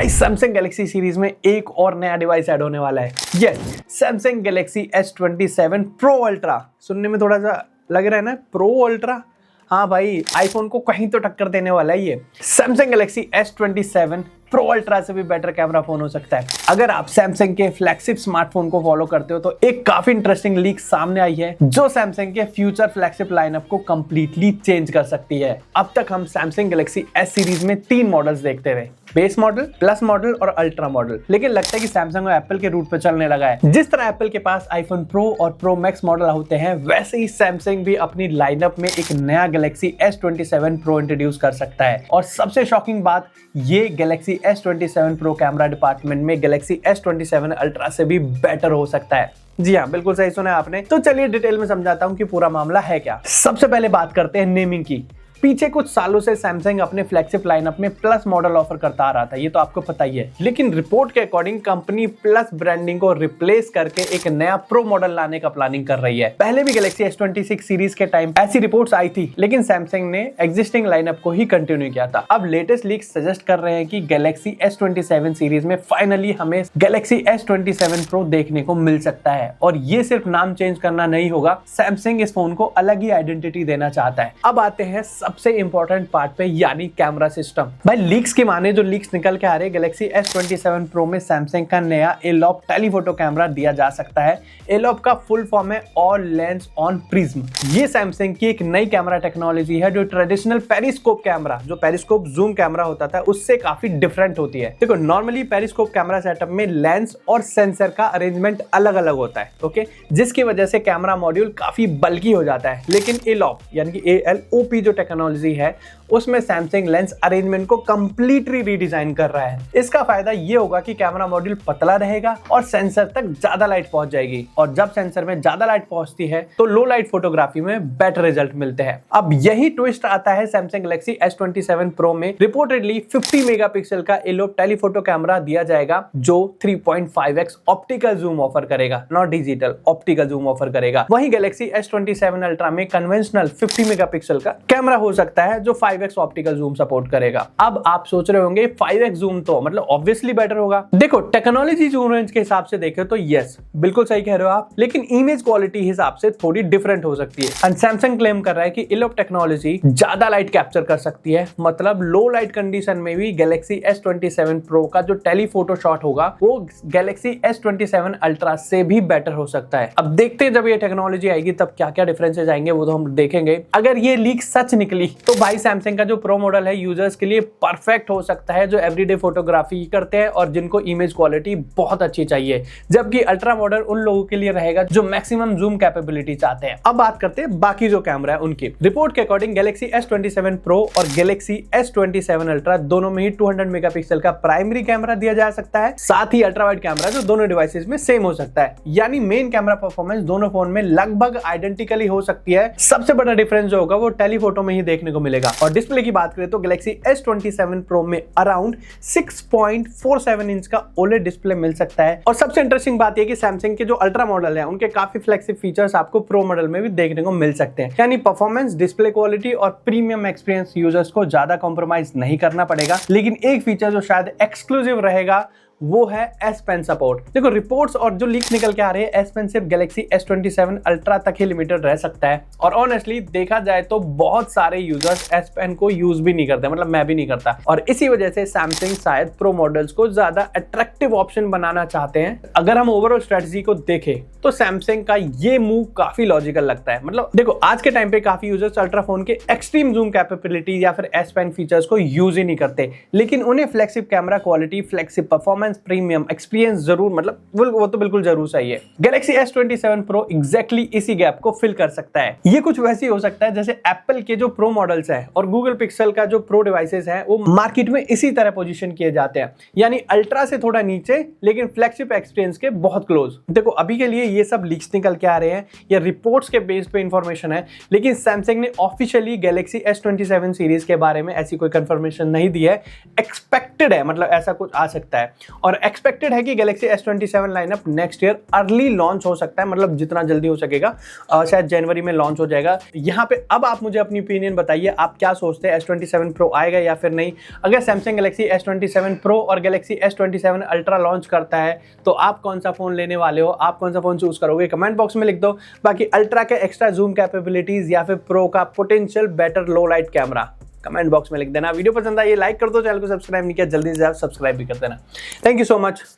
Guys Samsung Galaxy series में एक और नया डिवाइस ऐड होने वाला है। Yes, Samsung Galaxy S27 pro ultra. सुनने में थोड़ा सा लग रहा है ना, प्रो अल्ट्रा। हाँ भाई, आईफोन को कहीं तो टक्कर देने वाला है ये। Samsung Galaxy S27 pro ultra से भी बेटर कैमरा फोन हो सकता है। अगर आप सैमसंग के फ्लैगशिप स्मार्टफोन को फॉलो करते हो तो एक काफी इंटरेस्टिंग लीक सामने आई है जो सैमसंग के फ्यूचर फ्लैगशिप लाइनअप को कंप्लीटली चेंज कर सकती है। अब तक हम सैमसंग गैलेक्सी S सीरीज में 3 मॉडल्स देखते रहे, बेस मॉडल, प्लस मॉडल और अल्ट्रा मॉडल। लेकिन लगता है कि सैमसंग और एप्पल के रूट पे चलने लगा है। जिस तरह एप्पल के पास आईफोन प्रो और प्रो मैक्स मॉडल होते हैं, वैसे ही सैमसंग भी अपनी लाइनअप में एक नया गैलेक्सी S27 प्रो इंट्रोड्यूस कर सकता है। और सबसे शॉकिंग बात, ये Galaxy S27 pro camera department में गैलेक्सी S27 अल्ट्रा से भी बेटर हो सकता है। जी हाँ, बिल्कुल सही सुना आपने। तो चलिए डिटेल में समझाता हूँ कि पूरा मामला है क्या। सबसे पहले बात करते हैं नेमिंग की। पीछे कुछ सालों से सैमसंग अपने फ्लैगशिप लाइनअप में प्लस मॉडल ऑफर करता आ रहा था, ये तो आपको पता ही है। लेकिन रिपोर्ट के अकॉर्डिंग कंपनी प्लस ब्रांडिंग को रिप्लेस करके एक नया प्रो मॉडल लाने का प्लानिंग कर रही है। पहले भी गैलेक्सी S26 सीरीज के टाइम ऐसी रिपोर्ट्स आई थी, लेकिन सैमसंग ने एग्जिस्टिंग लाइनअप को ही कंटिन्यू किया था। अब लेटेस्ट लीक सजेस्ट कर रहे हैं कि गैलेक्सी S27 सीरीज में फाइनली हमें गैलेक्सी S27 प्रो देखने को मिल सकता है। और ये सिर्फ नाम चेंज करना नहीं होगा, सैमसंग इस फोन को अलग ही आइडेंटिटी देना चाहता है। अब आते हैं सबसे इंपॉर्टेंट पार्ट पे, यानी कैमरा सिस्टम। भाई लीक्स की माने जो लीक्स निकल के आ रहे, गैलेक्सी S27 प्रो में सैमसंग का नया एलॉप टेलीफोटो कैमरा दिया जा सकता है। एलॉप का फुल फॉर्म है ऑल लेंस ऑन प्रिज्म। ये सैमसंग की एक नई कैमरा टेक्नोलॉजी है जो ट्रेडिशनल पेरिस्कोप कैमरा, जो पेरिस्कोप जूम कैमरा होता था, उससे काफी डिफरेंट होती है। देखो, नॉर्मली पेरिस्कोप कैमरा सेटअप में लेंस और सेंसर का अरेंजमेंट अलग अलग होता है, ओके, जिसकी वजह से कैमरा मॉड्यूल काफी बल्की हो जाता है। लेकिन एलॉप यानी कि ALOP जो टेक्नोलॉजी है, उसमें सैमसंग लेंस अरेंजमेंट को कंप्लीटली रीडिजाइन कर रहा है। इसका फायदा ये होगा कि कैमरा मॉड्यूल पतला रहेगा और सेंसर तक ज्यादा लाइट पहुंच जाएगी। और जब सेंसर में ज्यादा लाइट पहुंचती है तो लो लाइट फोटोग्राफी में बेटर रिजल्ट मिलते हैं। अब यही ट्विस्ट आता है सैमसंग गैलेक्सी S27 प्रो में। रिपोर्टेडली 50 मेगापिक्सल का एलॉप टेलीफोटो कैमरा दिया जाएगा जो 3.5x ऑप्टिकल जूम ऑफर करेगा, not digital, optical zoom offer करेगा। वहीं गैलेक्सी S27 अल्ट्रा में कन्वेंशनल 50 मेगापिक्सल का कैमरा हो सकता है जो 5x ऑप्टिकल जूम सपोर्ट करेगा। अब आप सोच रहे होंगे 5x जूम तो मतलब ऑब्वियसली बेटर होगा। देखो, टेक्नोलॉजी जूम रेंज के हिसाब से देखें तो यस, बिल्कुल सही कह रहे हो आप, लेकिन इमेज क्वालिटी हिसाब से थोड़ी डिफरेंट हो सकती है। एंड सैमसंग क्लेम कर रहा है कि एलॉप टेक्नोलॉजी ज्यादा लाइट कैप्चर कर सकती है, मतलब लो लाइट कंडीशन में भी गैलेक्सी S27 प्रो का जो टेलीफोटो शॉट होगा वो गैलेक्सी S27 अल्ट्रा से भी बेटर हो सकता है। अब देखते हैं जब ये टेक्नोलॉजी आएगी तब क्या क्या डिफरेंसेस आएंगे, वो तो हम देखेंगे। अगर ये लीक सच निकली तो भाई सैमसंग का जो प्रो मॉडल है यूजर्स के लिए परफेक्ट हो सकता है, जो एवरीडे फोटोग्राफी करते हैं और जिनको इमेज क्वालिटी बहुत अच्छी चाहिए। जबकि अल्ट्रा मॉडल उन लोगों के लिए रहेगा जो मैक्सिमम जूम कैपेबिलिटी चाहते हैं। अब बात करते हैं बाकी जो कैमरा है उनकी। रिपोर्ट के अकॉर्डिंग गैलेक्सी S27 प्रो और गैलेक्सी S27 अल्ट्रा दोनों में ही 200 मेगापिक्सल का प्राइमरी कैमरा दिया जा सकता है, साथ ही अल्ट्रा वाइड कैमरा जो दोनों डिवाइसेस में सेम हो सकता है। यानी मेन कैमरा परफॉर्मेंस दोनों फोन में लगभग आइडेंटिकली हो सकती है। सबसे बड़ा डिफरेंस जो होगा वो टेलीफोटो में ही देखने को मिलेगा। और डिस्प्ले की बात करें तो गैलेक्सी S27 प्रो में अराउंड 6.47 इंच का OLED डिस्प्ले मिल सकता है। और सबसे इंटरेस्टिंग बात यह कि सैमसंग के जो अल्ट्रा मॉडल है उनके काफी फ्लेक्सिबल फीचर्स आपको प्रो मॉडल में भी देखने को मिल सकते हैं। यानी परफॉर्मेंस, डिस्प्ले क्वालिटी और प्रीमियम एक्सपीरियंस यूजर्स को ज्यादा कॉम्प्रोमाइज नहीं करना पड़ेगा। लेकिन एक फीचर जो शायद एक्सक्लूसिव रहेगा वो है S Pen सपोर्ट। देखो, रिपोर्ट्स और जो लीक निकल के आ रहे हैं, S Pen सिर्फ गैलेक्सी S27 अल्ट्रा तक ही लिमिटेड रह सकता है। और ऑनेस्टली देखा जाए तो बहुत सारे यूजर्स S Pen को यूज भी नहीं करते, मतलब मैं भी नहीं करता। और इसी वजह से सैमसंग शायद प्रो मॉडल्स को ज्यादा अट्रैक्टिव ऑप्शन बनाना चाहते हैं। अगर हम ओवरऑल स्ट्रेटजी को देखें तो सैमसंग का ये मूव काफी लॉजिकल लगता है। मतलब देखो, आज के टाइम पे काफी यूजर्स अल्ट्रा फोन के एक्सट्रीम जूम कैपेबिलिटी या फिर S Pen फीचर्स को यूज ही नहीं करते, लेकिन उन्हें फ्लेक्सिब camera quality, फ्लेक्सिब performance, premium experience जरूर, मतलब वो तो बिल्कुल जरूर चाहिए। गैलेक्सी S27 प्रो एग्जैक्टली इसी गैप को फिल कर सकता है। ये कुछ वैसे हो सकता है जैसे एप्पल के जो प्रो मॉडल्स हैं और गूगल पिक्सल का जो प्रो डिवाइसेस हैं वो मार्केट में इसी तरह पोजीशन किए जाते हैं, यानी अल्ट्रा से थोड़ा नीचे लेकिन फ्लैगशिप एक्सपीरियंस के बहुत क्लोज। देखो, अभी के लिए ये सब लीक्स निकल के आ रहे हैं, ये रिपोर्ट्स के बेस पे इंफॉर्मेशन है, लेकिन सैमसंग ने ऑफिशियली गैलेक्सी S27 सीरीज के बारे में ऐसी कोई कंफर्मेशन नहीं दी है। एक्सपेक्टेड है, मतलब ऐसा कुछ आ सकता है। और एक्सपेक्टेड है कि Galaxy S27 lineup next year early launch हो सकता है, मतलब जितना जल्दी हो सकेगा, शायद जनवरी में लॉन्च हो जाएगा। यहाँ पे अब आप मुझे अपनी ओपिनियन बताइए, आप क्या सोचते हैं, S27 Pro आएगा या फिर नहीं। अगर सैमसंग गैलेक्सी S27 Pro और गैलेक्सी S27 Ultra लॉन्च करता है तो आप कौन सा फोन लेने वाले हो, आप कौन सा फोन चूज करोगे, कमेंट बॉक्स में लिख दो। बाकी अल्ट्रा के एक्स्ट्रा जूम कैपेबिलिटीज या फिर प्रो का पोटेंशियल बेटर लो लाइट कैमरा कमेंट बॉक्स में लिख देना। वीडियो पसंद आई लाइक कर दो, चैनल को सब्सक्राइब नहीं किया जल्दी से आप सब्सक्राइब भी कर देना। Thank you so much.